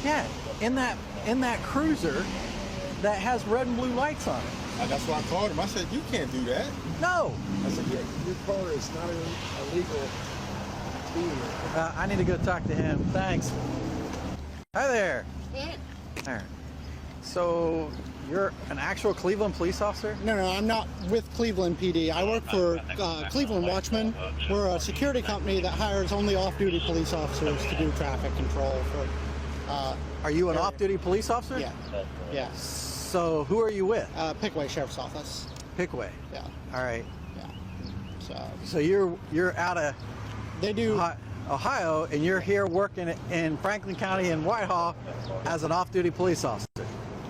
Yeah, in that cruiser that has red and blue lights on it. That's why I called him. I said, you can't do that. No. I said, your car is not illegal speeding. I need to go talk to him. Thanks. Hi there. Yeah. There. So you're an actual Cleveland police officer? No, I'm not with Cleveland PD. I work for Cleveland Watchmen. We're a security company that hires only off-duty police officers to do traffic control for. Are you an off-duty police officer? Yeah. Yeah. So who are you with? Pickway Sheriff's Office. Pickway. Yeah. All right. Yeah. So you're out of They do. Ohio, and you're here working in Franklin County in Whitehall as an off-duty police officer.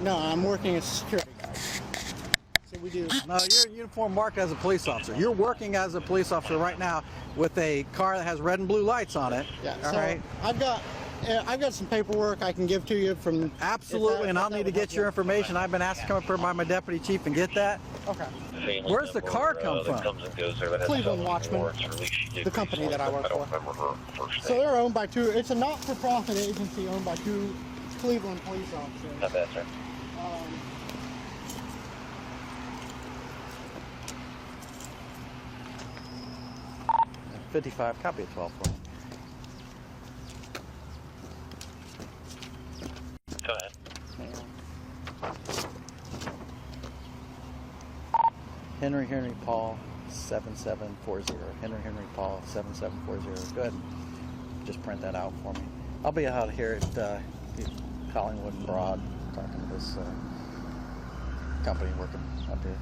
No, I'm working as a security guard. So we do. No, you're in uniform marked as a police officer. You're working as a police officer right now with a car that has red and blue lights on it. Yeah. All So right. I've got some paperwork I can give to you from. Absolutely, and I'll need to get your information. I've been asked to come up here by my deputy chief and get that. Okay. Where's the car come from? Cleveland Watchmen, the company that I work for. So they're owned by two. It's a not-for-profit agency owned by two Cleveland police officers. Not bad, sir. 55, copy of 12 for me. Go ahead. Henry Paul 7740. Henry Paul 7740. Go ahead and just print that out for me. I'll be out here at Collingwood and Broad talking to this company working up here.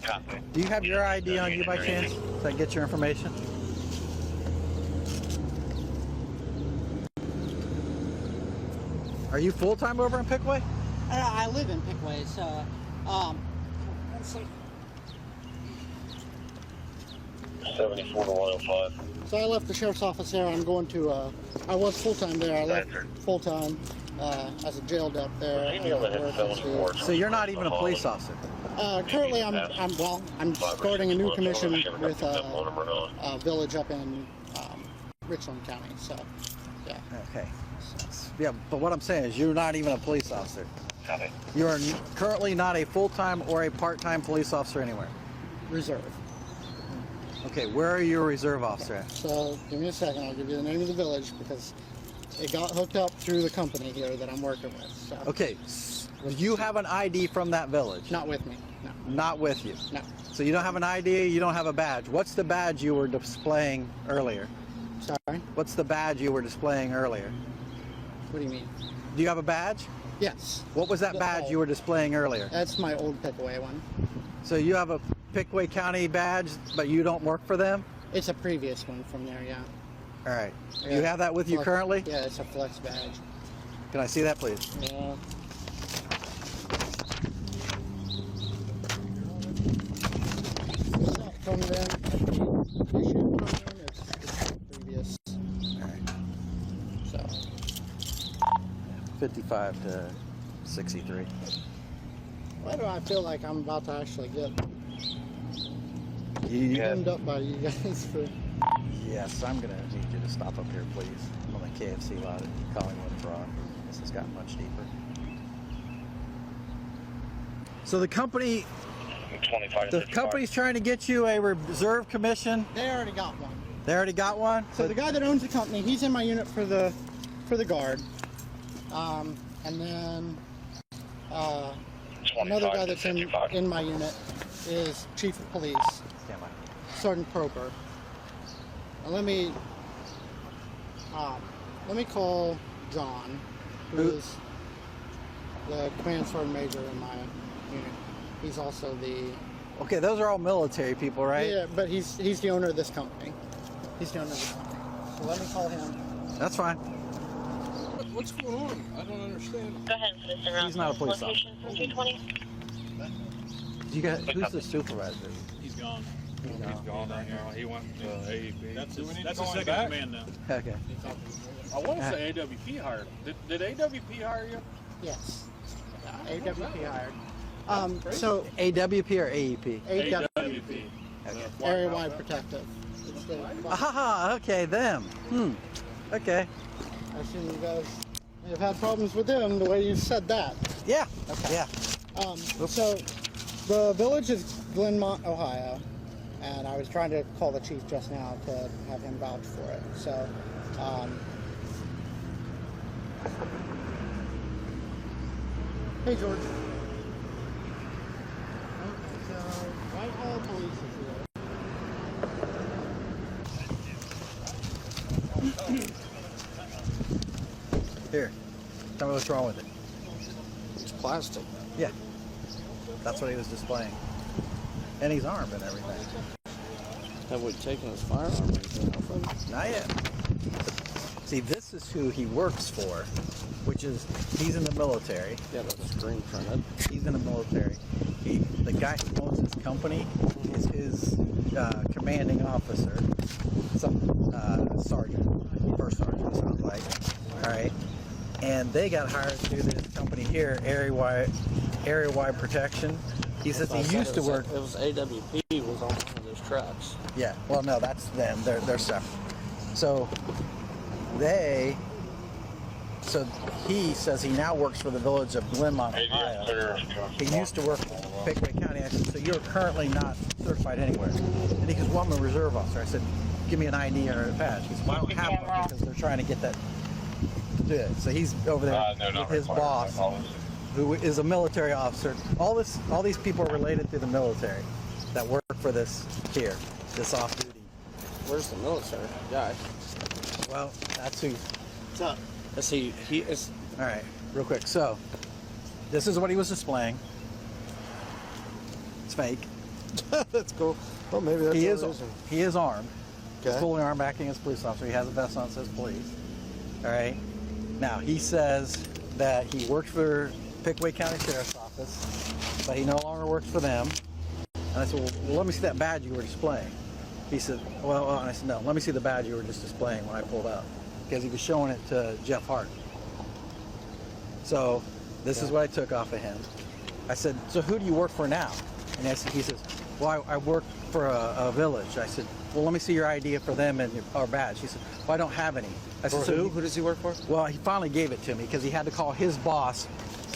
Copy. Do you have your ID on you by chance? So I can get your information? Are you full-time over in Pickway? I live in Pickway, so let's see. 74 to 105. So I left the sheriff's office there. I'm going to. I was full-time there. I left full-time as a jail dep there. So you're not even a police officer? Currently, I'm starting a new commission with a village up in Richland County. So, yeah. Okay. Yeah, but what I'm saying is you're not even a police officer. Copy. You are currently not a full-time or a part-time police officer anywhere. Reserve. Okay, where are you a reserve officer at? So give me a second. I'll give you the name of the village because it got hooked up through the company here that I'm working with. So. Okay, do you have an ID from that village? Not with me. No. Not with you? No. So you don't have an ID, you don't have a badge. What's the badge you were displaying earlier? Sorry? What's the badge you were displaying earlier? What do you mean? Do you have a badge? Yes. What was that badge you were displaying earlier? That's my old Pickway one. So you have a Pickway County badge, but you don't work for them? It's a previous one from there, yeah. All right. Yeah. You have that with you currently? Yeah, it's a flex badge. Can I see that, please? Yeah. It's not from them. Issue from them. It's previous. All right. So. 55 to 63. Why do I feel like I'm about to actually get You, pinned up by you guys for... Yes, I'm going to need you to stop up here, please. I'm on the KFC lot at Collingwood Broad. This has gotten much deeper. So the company, 25 to 55. company's trying to get you a reserve commission. They already got one. They already got one? So the guy that owns the company, he's in my unit for the guard. And then another guy that's in my unit is Chief of Police, Stand by. Sergeant Proper. Now let me call John, who's the command sergeant major in my unit. He's also the... Okay, those are all military people, right? Yeah, but he's the owner of this company. He's the owner of this company. So let me call him. That's fine. What's going on? I don't understand. Go ahead, Mr. He's not a police location from 220. Who's the supervisor? He's gone. He's Gone right now. He went to AEP. That's Do we his, need that's to his call him second back? command now. Okay. I want to say AWP hired him. Did AWP hire you? Yes. AWP hired. So AWP or AEP? AWP, AWP. Okay. area-wide protective. State. Ah, okay, them. Okay. I assume you guys may have had problems with them the way you said that. Yeah. Yeah. So the village is Glenmont, Ohio, and I was trying to call the chief just now to have him vouch for it. So, hey George. So Whitehall Police is Here. Tell me what's wrong with it. It's plastic. Yeah. That's what he was displaying. And he's armed and everything. Have we taken his firearm or anything off him? Not yet. See, this is who he works for, which is, he's in the military. Yeah, that's screen printed. He's in the military. The guy who owns his company is his commanding officer, some sergeant, first sergeant, sounds like. All right. And they got hired through this company here, Area Wide Protection. He says he used to work. It was AWP was on one of those trucks. Yeah. Well, no, that's them. They're separate. So he says he now works for the village of Glenmont, Ohio. He used to work in Pickaway County. I said, so you're currently not certified anywhere? And he goes, well, I'm a reserve officer. I said, give me an ID or a badge. He said, well, I don't have one because they're trying to get that to do it. So he's over there with his boss, who is a military officer. All these people are related to the military that work for this off-duty. Where's the military guy? Well, that's who. What's up? Is he is All right, real quick. So, this is what he was displaying. It's fake. that's cool. Well, maybe that's He what is it is. he is armed. He's Okay. fully armed, acting as a police officer. He has a vest on that says police. All right. Now he says that he worked for Pickaway County Sheriff's Office, but he no longer works for them. And I said, well, let me see that badge you were displaying. He said, well, and I said, no, let me see the badge you were just displaying when I pulled up, because he was showing it to Jeff Hart. So this is what I took off of him. I said, so who do you work for now? And he says, well, I work for a village. I said, well, let me see your ID for them and our badge. He said, well, I don't have any. I said, so Who does he work for? well, he finally gave it to me because he had to call his boss,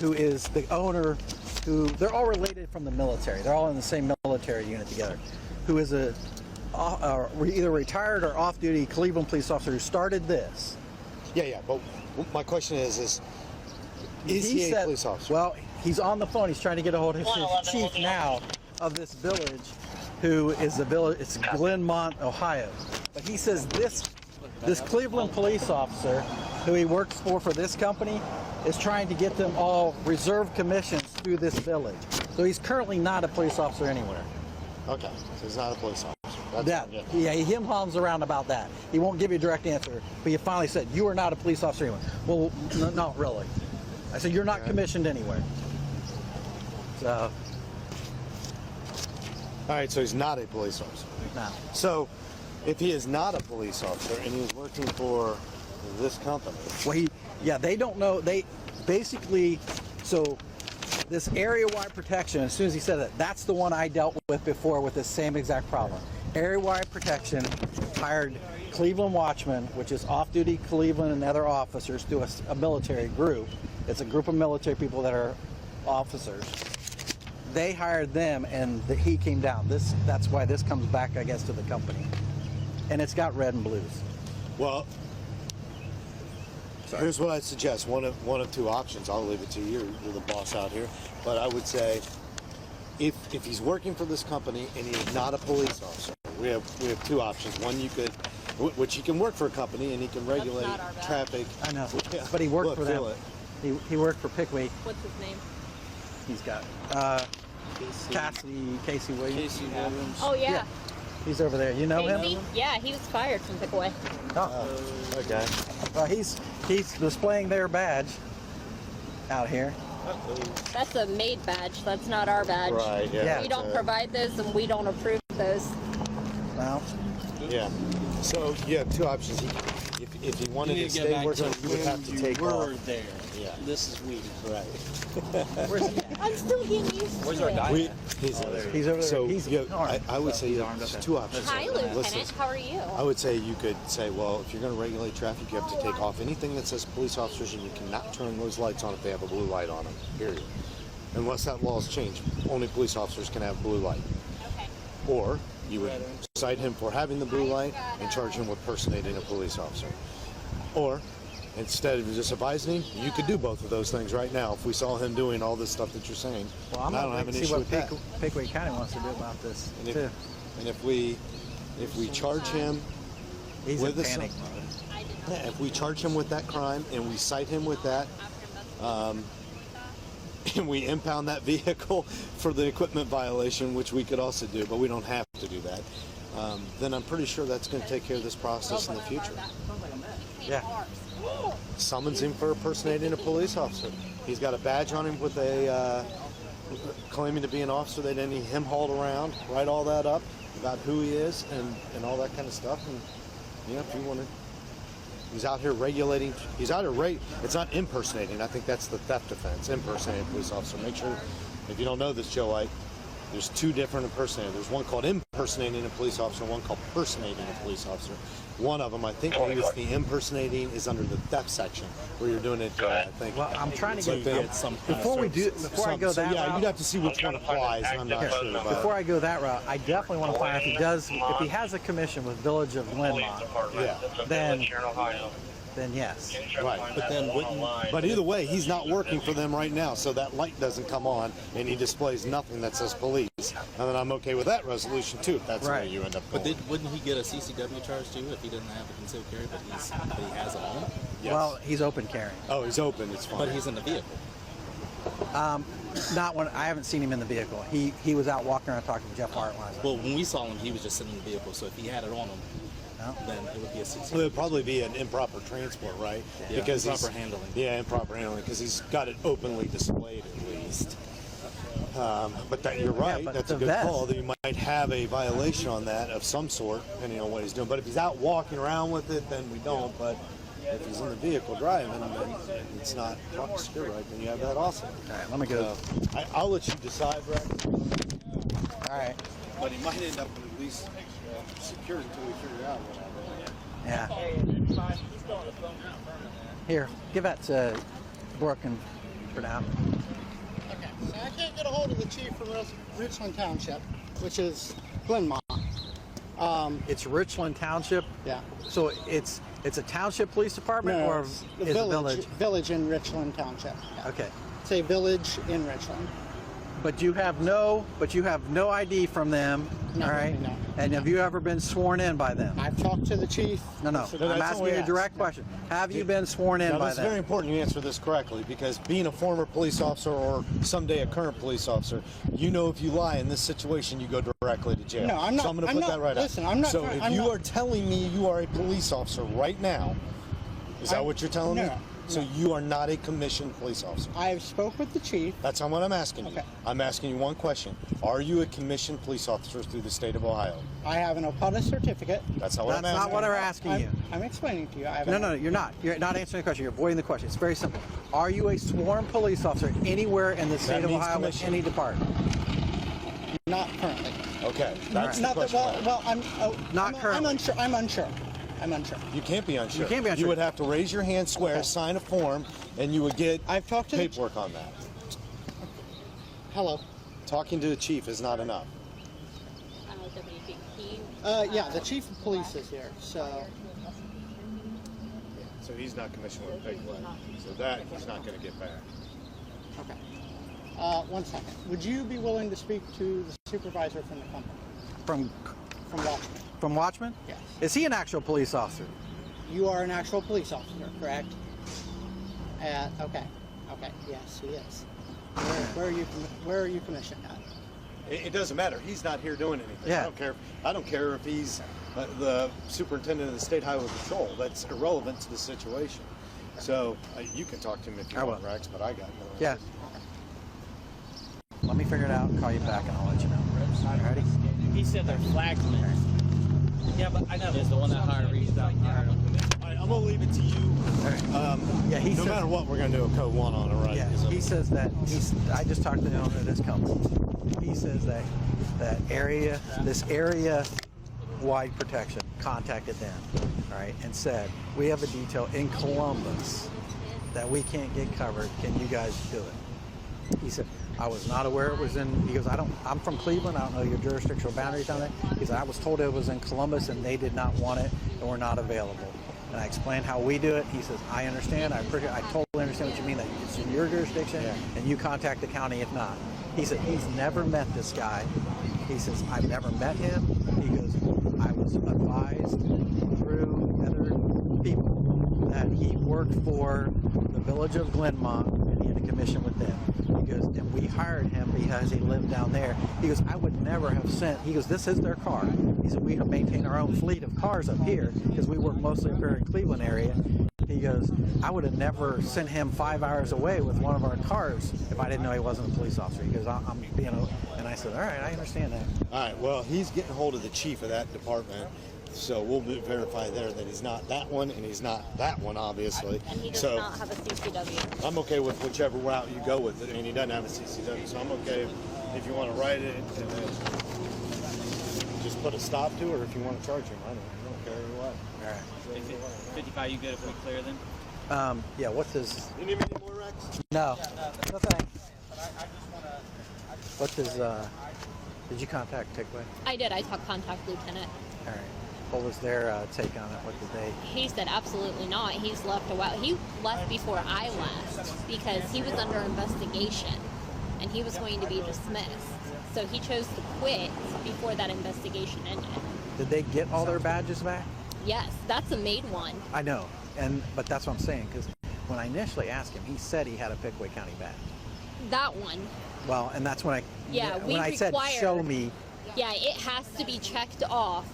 who is the owner, who they're all related from the military. They're all in the same military unit together, who is either retired or off-duty Cleveland police officer who started this. Yeah, but my question is he a police officer? Well, he's on the phone. He's trying to get a hold of his chief now of this village, who is the village. It's Glenmont, Ohio. But he says this Cleveland police officer, who he works for this company, is trying to get them all reserve commissions through this village. So he's currently not a police officer anywhere. Okay, so he's not a police officer. That, yeah, he him-hums around about that. He won't give you a direct answer, but you finally said, you are not a police officer anywhere. Well, not really. I said, you're not commissioned anywhere. So, All right, so he's not a police officer. no. So if he is not a police officer and he's working for this company, Well, they don't know. They basically, so this area-wide protection, as soon as he said that, that's the one I dealt with before with this same exact problem. Area-wide protection hired Cleveland Watchmen, which is off-duty Cleveland and other officers, through a military group. It's a group of military people that are officers. They hired them, and he came down. That's why this comes back, I guess, to the company. And it's got red and blues. well, here's what I suggest. One of two options. I'll leave it to you. You're the boss out here. But I would say, if he's working for this company and he is not a police officer, we have two options. One, which he can work for a company and he can regulate not our bad. traffic. I know, Yeah. but he worked Look, for them. feel it. He worked for Pickaway. What's his name? He's got Casey Williams. Casey Williams. Oh yeah, He's over there. You know Casey. him? Yeah, he was fired from Pickaway. Oh. Okay. Well, he's displaying their badge out here. That's a made badge. That's not our badge. Right. Yeah. Yeah. We don't provide those, and we don't approve those. Well, Yeah. So you have two options. If he wanted to stay working, you would have to take off. there. Yeah. This is weed. Right. I'm still getting used to it. He's He's over there. So He's yeah, armed. I would say He's you armed, have okay. two options. Hi, Listen, Lieutenant. How are you? I would say you could say, well, if you're going to regulate traffic, you have to take off anything that says police officers, and you cannot turn those lights on if they have a blue light on them, period. Unless that law's changed, only police officers can have blue light. Okay. Or you would cite him for having the blue light and charge him with personating a police officer. Or, instead of just advising him, you could do both of those things right now if we saw him doing all this stuff that you're saying. Well, I'm And I don't gonna have an see issue what with that. Pickaway County wants to do about this And too. if we charge him He's with in the panic sun- mode. Yeah, if we charge him with that crime and we cite him with that, and we impound that vehicle for the equipment violation, which we could also do, but we don't have to do that, then I'm pretty sure that's going to take care of this process in the future. Yeah. Summons him for impersonating a police officer. He's got a badge on him with a claiming to be an officer. They didn't need him hauled around. Write all that up about who he is and all that kind of stuff. And yeah, if you want to. He's out here regulating. He's out here it's not impersonating. I think that's the theft offense. Impersonating a police officer. Make sure, if you don't know this, Joe White, there's two different impersonators. There's one called impersonating a police officer, one called personating a police officer. One of them, I think, the impersonating is under the theft section, where you're doing it. I think. Well, I'm trying to But get before I go that yeah, route. you'd have to see which one applies. And I'm not sure about. Before I go that route, I definitely want to find if he has a commission with Village of Glenmont, Yeah. then yes. Right, but then but either way, he's not working for them right now, so that light doesn't come on, and he displays nothing that says police. And then I'm okay with that resolution too, if that's Right. where you end up But going. wouldn't he get a CCW charge too if he didn't have a concealed carry, but he has it on? Yes. Well, he's open carrying. Oh, he's open. It's fine. But he's in the vehicle. Not when I haven't seen him in the vehicle. He was out walking around talking to Jeff Hartline. Well, when we saw him, he was just sitting in the vehicle. So if he had it on him, No? then it would be a Well, it 60. would probably be an improper transport, right? Yeah, because improper he's- handling. Yeah, improper handling, because he's got it openly displayed at least. But that you're right. but That's the a good vest. call. That you might have a violation on that of some sort, depending on what he's doing. But if he's out walking around with it, then we don't. But if he's in the vehicle driving, then it's not proper secure, right? Then you have that also. All right, let me go. I'll let you decide, Rex. All right. But he might end up with at least secure until we figure out what happened. Yeah. Here, give that to Brooke and for now. Okay, so I can't get a hold of the chief from Richland Township, which is Glenmont. It's Richland Township. Yeah. So it's a township police department, No, or it's is the it village? Village in Richland Township. Yeah. Okay. It's a village in Richland. But you have no ID from them, No, all right? no. And have you ever been sworn in by them? I've talked to the chief. No. that's I'm all asking we you a ask. direct question. Have you been sworn in Now, by that's very them? important you answer this correctly, because being a former police officer or someday a current police officer, you know if you lie in this situation, you go directly to jail. No, I'm not- So I'm going to I'm put not- that right listen, out. I'm not So trying- if I'm you not- are telling me you are a police officer right now, is that what you're telling me? No, So you are not a commissioned police officer. I've spoke with the chief. That's not what I'm asking you. Okay. I'm asking you one question. Are you a commissioned police officer through the state of Ohio? I have an OPUDA certificate. That's not what That's I'm not asking. what we're asking you. I'm explaining to you. I have No, you're not. You're not answering the question. You're avoiding the question. It's very simple. Are you a sworn police officer anywhere in the state of means Ohio with commission. any department? Not currently. Okay, that's the Not that, question. well, Not I'm currently. unsure. I'm unsure. I'm unsure. You can't be unsure. You can't be unsure. You would have to raise your hand, swear, Okay. sign a form, and you would get I've talked to the paperwork on that. Hello. Talking to the chief is not enough. WPP. Yeah, the chief of police is here. So So he's not commissioned with paperwork. So that he's not going to get back. okay. 1 second. Would you be willing to speak to the supervisor from the company, From from Watchman? Watchman? Yes. Is he an actual police officer? You are an actual police officer, correct? Okay. Okay. Yes, he is. Where are you commissioned at? It doesn't matter. He's not here doing anything. Yeah. I don't care if he's the superintendent of the state highway patrol. That's irrelevant to the situation. So you can talk to him if you I want, will. Rex, but I got no. Yeah. Let me figure it out and call you back, and I'll let you know. All righty? He said they're flagsmen. Yeah, but I know. Is the one that hired Reese out hired him. All right, I'm gonna leave it to you. Yeah, he No says, matter what, we're gonna do a code 1 on it, right? yeah, he says that I just talked to the owner of this company. He says that this area wide protection contacted them, all right, and said, we have a detail in Columbus that we can't get covered. Can you guys do it? He said, I was not aware it was in, he goes, I'm from Cleveland, I don't know your jurisdictional boundaries down there. He said, I was told it was in Columbus and they did not want it and were not available. And I explained how we do it. He says, I understand, I totally understand what you mean, that it's in your jurisdiction and you contact the county if not. He said, he's never met this guy. He says, I've never met him. He goes, I was advised through other people that he worked for the village of Glenmont and he had a commission with them. He goes, and we hired him because he lived down there. He goes, I would never have sent, he goes, this is their car. He said, we maintain our own fleet of cars up here because we work mostly up here in Cleveland area. He goes, I would have never sent him 5 hours away with one of our cars if I didn't know he wasn't a police officer. He goes, I'm being, and I said, all right, I understand that. All right, well, he's getting hold of the chief of that department, so we'll verify there that he's not that one and he's not that one, obviously. And he does So not have a CCW. I'm okay with whichever route you go with it. I mean, he doesn't have a CCW, so I'm okay if you want to write it and then just put a stop to it, or if you want to charge him. I don't care what. All right. 55, you good if we clear them? Yeah, what's his, You need me any more, Rex? no, no thanks. What's his, did you contact Tickway? I did. I contact Lieutenant. All right. What was their take on it? What did they? He said absolutely not. He's left a while. He left before I left because he was under investigation and he was going to be dismissed. So he chose to quit before that investigation ended. Did they get all their badges back? Yes, that's a made one. I know, but that's what I'm saying, because when I initially asked him, he said he had a Pickaway County badge. That one. Well, and that's when I said, show me. Yeah, it has to be checked off.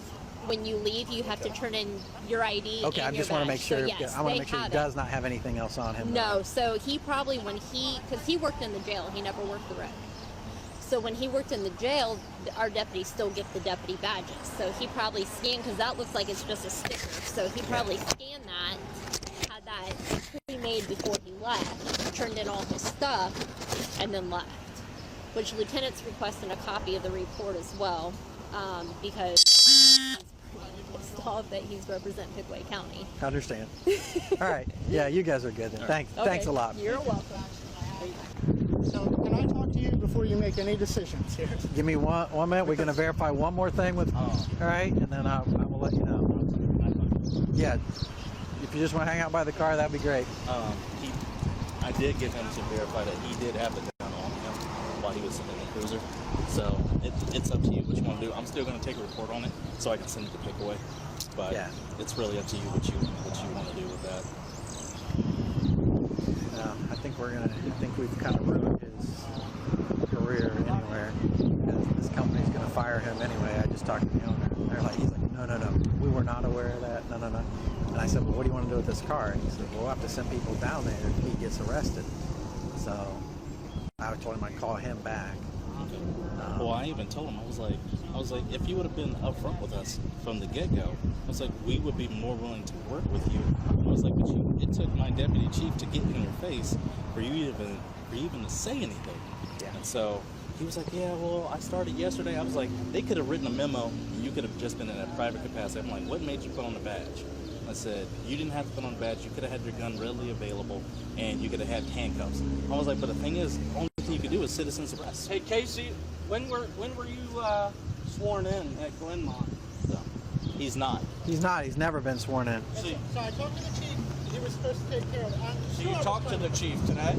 When you leave, you have to turn in your ID. Okay, and I just your want to badge. make sure. So, yes, I want to they make sure he have does not have anything else on him. No, so he probably, because he worked in the jail, he never worked the road. So when he worked in the jail, our deputies still get the deputy badges. So he probably scanned, because that looks like it's just a sticker. So he probably scanned that, had that pre-made before he left, turned in all his stuff, and then left. Which Lieutenant's requesting a copy of the report as well, because he's pretty pissed off that he's representing Pickaway County. I understand. All right. Yeah, you guys are good then. Thanks. Okay, Thanks a lot. You're welcome. So can I talk to you before you make any decisions here? Give me one minute. We're going to verify one more thing with. All right, and then I will let you know. Yeah. If you just want to hang out by the car, that'd be great. I did get him to verify that he did have the gun on him while he was in the cruiser. So it's up to you what you want to do. I'm still going to take a report on it so I can send it to Pickaway. But Yeah. it's really up to you what you want to do with that. I think we've kind of ruined his career anywhere. This company's going to fire him anyway. I just talked to the owner. He's like, no. We were not aware of that. No. And I said, well, what do you want to do with this car? And he said, well, we'll have to send people down there if he gets arrested. So I told him I'd call him back. Well, I even told him, I was like, if you would have been upfront with us from the get-go, I was like, we would be more willing to work with you. I was like, but it took my deputy chief to get in your face for you even to say anything. Yeah. And so he was like, yeah, well, I started yesterday. I was like, they could have written a memo, and you could have just been in a private capacity. I'm like, what made you put on the badge? I said, you didn't have to put on a badge. You could have had your gun readily available, and you could have had handcuffs. I was like, but the thing is, the only thing you could do is citizen's arrest. Hey, Casey, when were you sworn in at Glenmont? So, he's not. He's not. He's never been sworn in. So, So I talked to the chief. He was supposed to take care of it. so you talked to the chief today?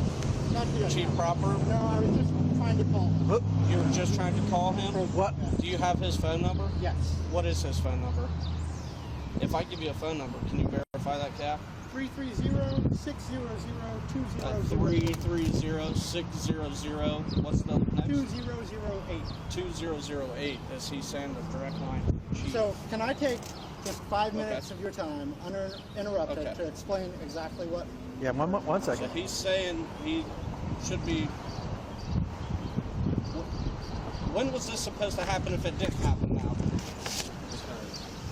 Not yet. Chief Proper? No, I was just trying to call him. Whoop. You were just trying to call him? What? Do you have his phone number? Yes. What is his phone number? If I give you a phone number, can you verify that, Cap? 330-600-2000. 330-600. What's the next? 2008. 2008. Is he saying the direct line? Chief. So can I take just 5 minutes of your time, uninterrupted, Okay. to explain exactly what? Yeah, one So second. he's saying he should be. When was this supposed to happen if it didn't happen now?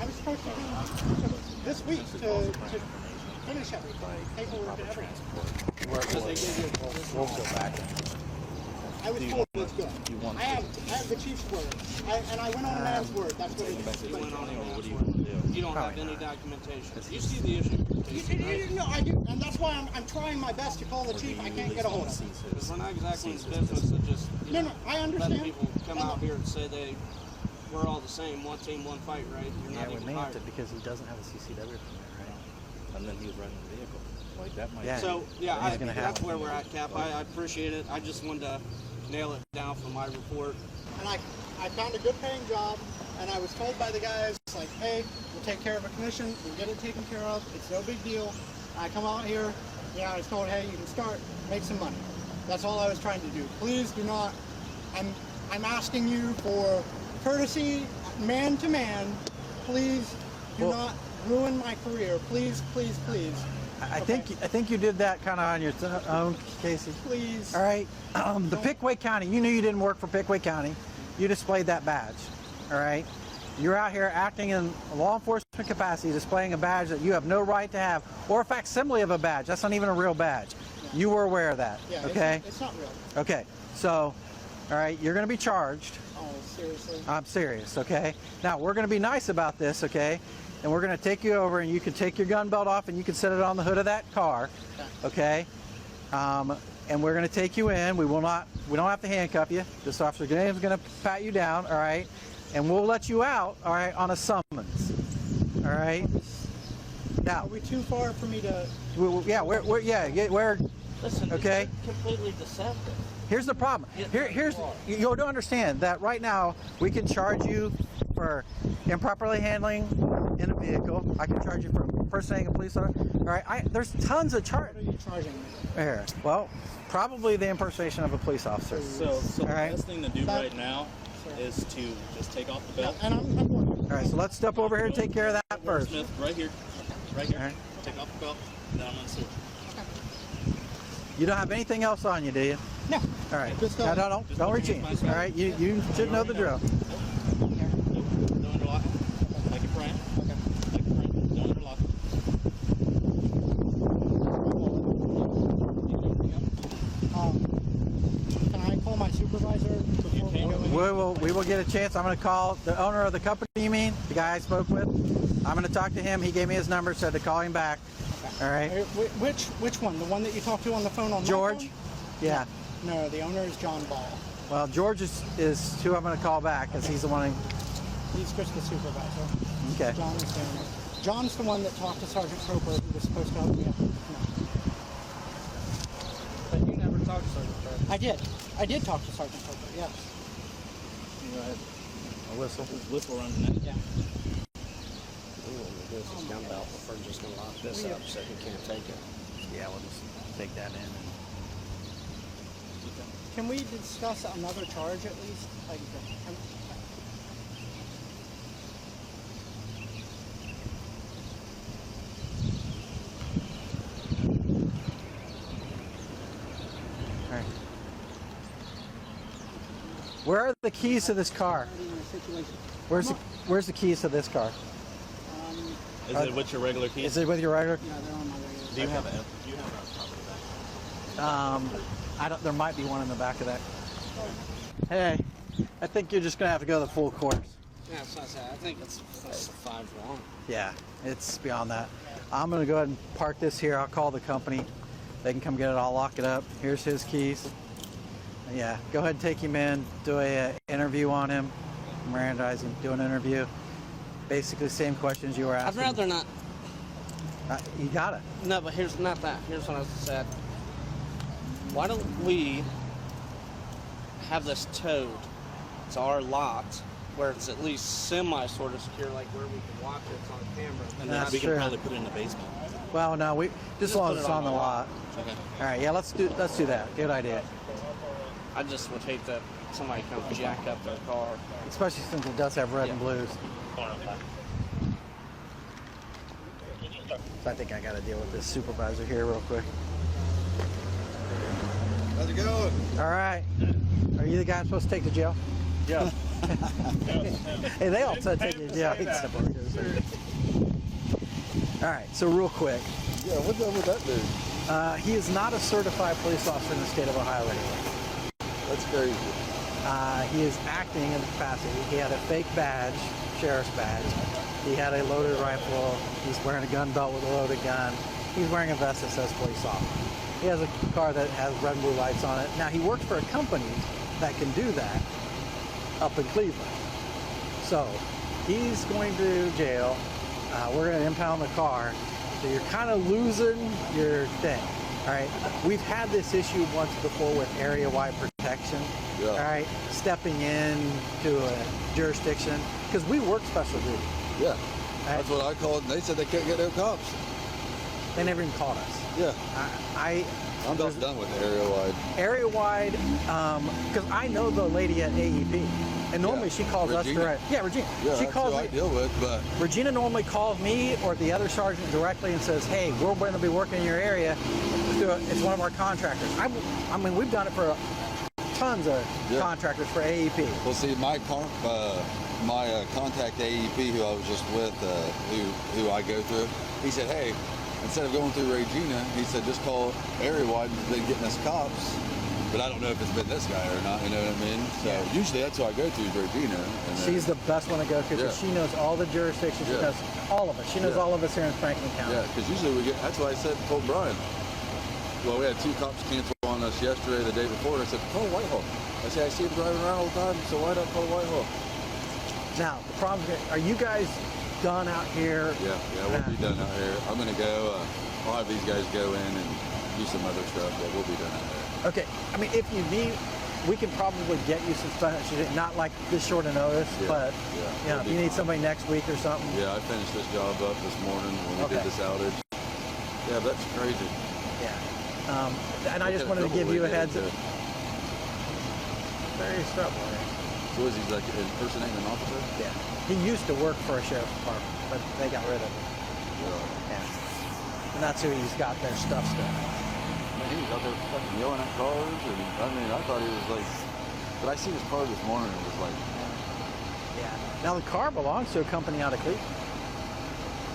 I was supposed to do this week to finish everything, paperwork and everything. We'll go back. I was told it's good. I have the chief's word, and I went on a man's word. That's what it is. You went on a What man's do you word. want to do? You don't have any documentation. You see the issue. No, I do, and that's why I'm trying my best to call the chief. I can't get a hold of him. Because we're not exactly in business of just, you No, know, no, I letting understand. people come out here and say we're all the same, one team, one fight, right? You're Yeah, not we even may have hired. to because he doesn't have a CCW permit, right? And then he was running the vehicle. Like that might. Yeah. So, yeah, He's gonna have that's it. where we're at, Cap. I appreciate it. I just wanted to nail it down for my report. And I found a good paying job, and I was told by the guys, like, hey, we'll take care of a commission, we'll get it taken care of, it's no big deal. I come out here, I was told, hey, you can start, make some money. That's all I was trying to do. Please do not, I'm asking you for courtesy, man to man, please do not ruin my career. Please, please, please. I think you did that kind of on your own, Casey. Please. All right. The Pickaway County. You knew you didn't work for Pickaway County. You displayed that badge. All right. You're out here acting in a law enforcement capacity, displaying a badge that you have no right to have, or a facsimile of a badge. That's not even a real badge. You were aware of that. Yeah, Okay. it's not real. Okay. So, all right. You're going to be charged. Oh, seriously? I'm serious. Okay. Now we're going to be nice about this. Okay. And we're going to take you over, and you can take your gun belt off, and you can set it on the hood of that car, okay? And we're going to take you in. We don't have to handcuff you. This officer Graham's going to pat you down, all right? And we'll let you out, all right, on a summons, all right? Now, Are we too far for me to... we're Listen, Okay. it's completely deceptive. here's the problem. Here's you don't understand that right now we can charge you for improperly handling in a vehicle. I can charge you for impersonating a police officer. All right, there's tons of What charge. are you charging me? Here, well, probably the impersonation of a police officer. So the All right. best thing to do right now is to just take off the belt. And I'm working. All right, so let's step over here and take care of that first. Smith, right here. Right here. All right. Take off the belt. Then I'm gonna switch. You don't have anything else on you, do you? No. All right. Just, No, don't reach in. All right, you should know the drill. Don't interlock. Like you're praying. Okay. Like you're praying. Don't interlock. Can I call my supervisor before we go in? We will get a chance. I'm going to call the owner of the company. You mean the guy I spoke with? I'm going to talk to him. He gave me his number, said to call him back. All right. Which one? The one that you talked to on the phone on my George? phone? Yeah. No, the owner is John Ball. Well, George is who I'm going to call back because he's the one. He's just the supervisor. Okay. John is the owner. John's the one that talked to Sergeant Roper, who was supposed to help me up. No. But you never talked to Sergeant Roper. I did talk to Sergeant Roper, yes. Go ahead. A whistle. Whistle around the neck. Yeah. His gun belt, we're just gonna lock this up so he can't take it. Yeah, we'll just take that in. Can we discuss another charge at least? Like, All right. Where are the keys to this car? Where's the keys to this car? Is it with your regular keys? Is it with your regular? Yeah, they're on my regular. Do you have a property bag? There might be one in the back of that. Hey, I think you're just gonna have to go the full course. Yeah, it's not sad. I think that's 5 wrong. Yeah, it's beyond that. I'm gonna go ahead and park this here. I'll call the company. They can come get it. I'll lock it up. Here's his keys. Yeah, go ahead and take him in. Do a interview on him. Mirandize him. Do an interview. Basically, same questions you were I'd asking. rather not. You got it. No, but here's not that. Here's what I said. Why don't we have this towed to our lot where it's at least semi sort of secure, like where we can watch it, it's on camera. And That's then we can true. probably put it in the basement. Well, no, we just as long put as it it's on the lot. Okay. All right, yeah, let's do that. Good idea. I just would hate that somebody come jack up their car. Especially since it does have red and blues. So I think I got to deal with this supervisor here real quick. How's it going? All right. Are you the guy I'm supposed to take to jail? Yeah. Hey, they all said take you to jail. All right, so real quick, Yeah, what's up with that dude? he is not a certified police officer in the state of Ohio anymore. That's crazy. He is acting in the capacity. He had a fake badge, sheriff's badge. He had a loaded rifle. He's wearing a gun belt with a loaded gun. He's wearing a vest that says police officer. He has a car that has red and blue lights on it. Now, he works for a company that can do that up in Cleveland. So, he's going to jail. We're going to impound the car. So you're kind of losing your thing. All right. We've had this issue once before with area-wide protection. Yeah. All right. Stepping in to a jurisdiction because we work special duty. Yeah. That's what I called. They said they couldn't get no cops. They never even called us. Yeah. I'm there's- just done with the area-wide. area-wide because I know the lady at AEP, and normally Yeah. she calls us Regina? direct. Yeah, Regina. Yeah, She that's calls who I me. deal with, but Regina normally calls me or the other sergeant directly and says, "Hey, we're going to be working in your area. It's one of our contractors." I mean, we've done it for tons of Yeah. contractors for AEP. well, see, my contact AEP, who I was just with, who I go through, he said, "Hey, instead of going through Regina, he said just call area-wide. Been getting us cops." But I don't know if it's been this guy or not. You know what I mean? So Yeah. usually that's who I go to is Regina. And then- She's the best one to go to because Yeah. she knows all the jurisdictions. She Yeah. knows all of us. She knows Yeah. all of us here in Franklin County. Yeah, because usually we get. That's why I said told Brian. Well, we had 2 cops cancel on us yesterday, the day before. And I said call Whitehall. I said I see him driving around all the time, so why not call Whitehall? Now the problem is, are you guys done out here? Yeah, we'll be done out here. I'm gonna go. I'll have these guys go in and do some other stuff, but we'll be done out there. Okay, I mean, if you need, we can probably get you some stuff. Not like this short of notice, Yeah, but yeah, you know, it'll if be you need fine. somebody next week or something. Yeah, I finished this job up this morning when we Okay. did this outage. Yeah, that's crazy. Yeah. And I just What kind wanted of to give trouble you a we get heads up. into? Various trouble. So is he like impersonating an officer? Yeah. He used to work for a sheriff's department, but they got rid of him. Yeah. Yeah. And that's who he's got their stuff still. Man, he was out there fucking yelling at cars, and I mean, I thought he was like. But I seen his car this morning, and it was like, Yeah. Now the car belongs to a company out of Cleveland.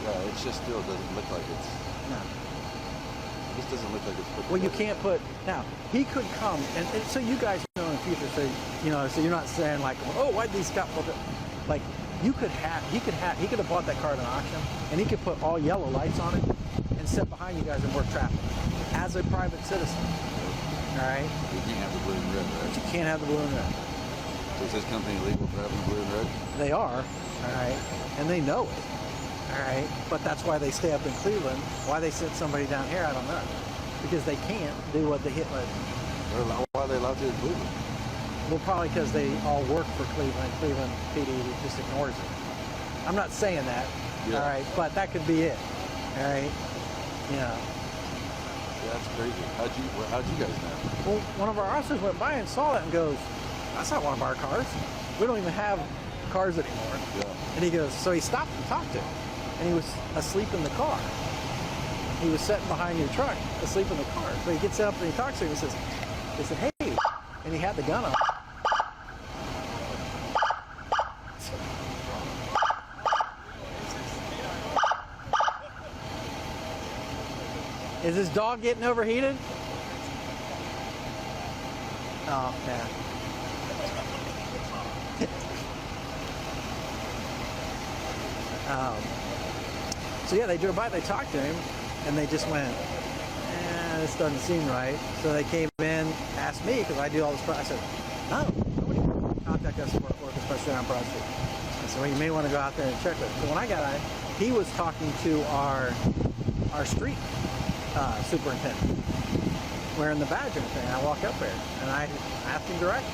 yeah, it just still doesn't look like it's. No. It just doesn't look like it's put Well, you together. can't put. Now he could come, and so you guys know in the future. So you know, so you're not saying like, oh, why'd these cops? Like, he could have bought that car at an auction, and he could put all yellow lights on it and sit behind you guys and work traffic as a private citizen. All right, You can't have the blue and red, but right? you can't have the blue and red. So is this company legal for having the blue and red? They are, all right, and they know it. All right, but that's why they stay up in Cleveland. Why they sent somebody down here, I don't know, because they can't do what they hit with. Why are they allowed to in Cleveland? Well, probably because they all work for Cleveland. Cleveland PD just ignores it. I'm not saying that, Yeah. all right, but that could be it, all right. You know, Yeah, that's crazy. How'd you guys know? well, one of our officers went by and saw that and goes, "That's not one of our cars. We don't even have cars anymore." Yeah. And he goes, so he stopped and talked to him, and he was asleep in the car. He was sitting behind your truck, asleep in the car. So he gets up and he talks to him and says, "He said, hey," and he had the gun on. Is this dog getting overheated? Oh, yeah. So yeah, they drove by, they talked to him, and they just went, this doesn't seem right. So they came in, asked me, because I do all this. I said, no, nobody contact us for work, especially on Broad Street. I said, well, you may want to go out there and check it. So when I got out, he was talking to our street superintendent, wearing the badge and everything. I walk up there, and I asked him directly,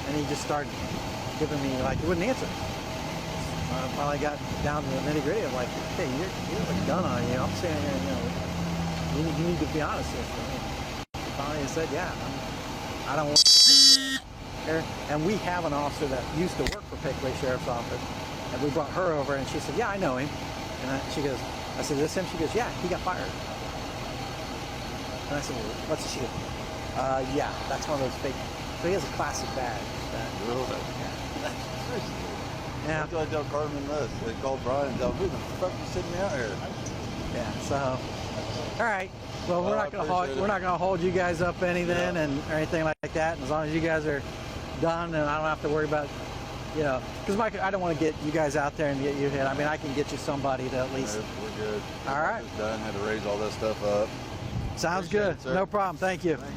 and he just started giving me, like, he wouldn't answer. I finally got down to the nitty gritty. I'm like, hey, you have a gun on you. I'm saying, you need to be honest with me. He finally said, yeah, I don't want to. And we have an officer that used to work for Pickaway Sheriff's Office, and we brought her over, and she said, yeah, I know him. And she goes, I said, is this him? She goes, yeah, he got fired. And I said, well, what's the shit? Yeah, that's one of those fake. So he has a classic badge. Really? Yeah. Yeah. What do I tell Carmen this? They called Brian and tell him, who the fuck you sending me out here? Yeah. So, all right. Well, Well, we're I not gonna appreciate it. we're not gonna hold you guys up any then, Yeah. and or anything like that. And as long as you guys are done, and I don't have to worry about, you know, because I don't want to get you guys out there and get you hit. I mean, I can get you somebody to at least. No, we're good. All right. Just done. Had to raise all that stuff up. Sounds Appreciate good. it, sir. No problem. Thank you. Thank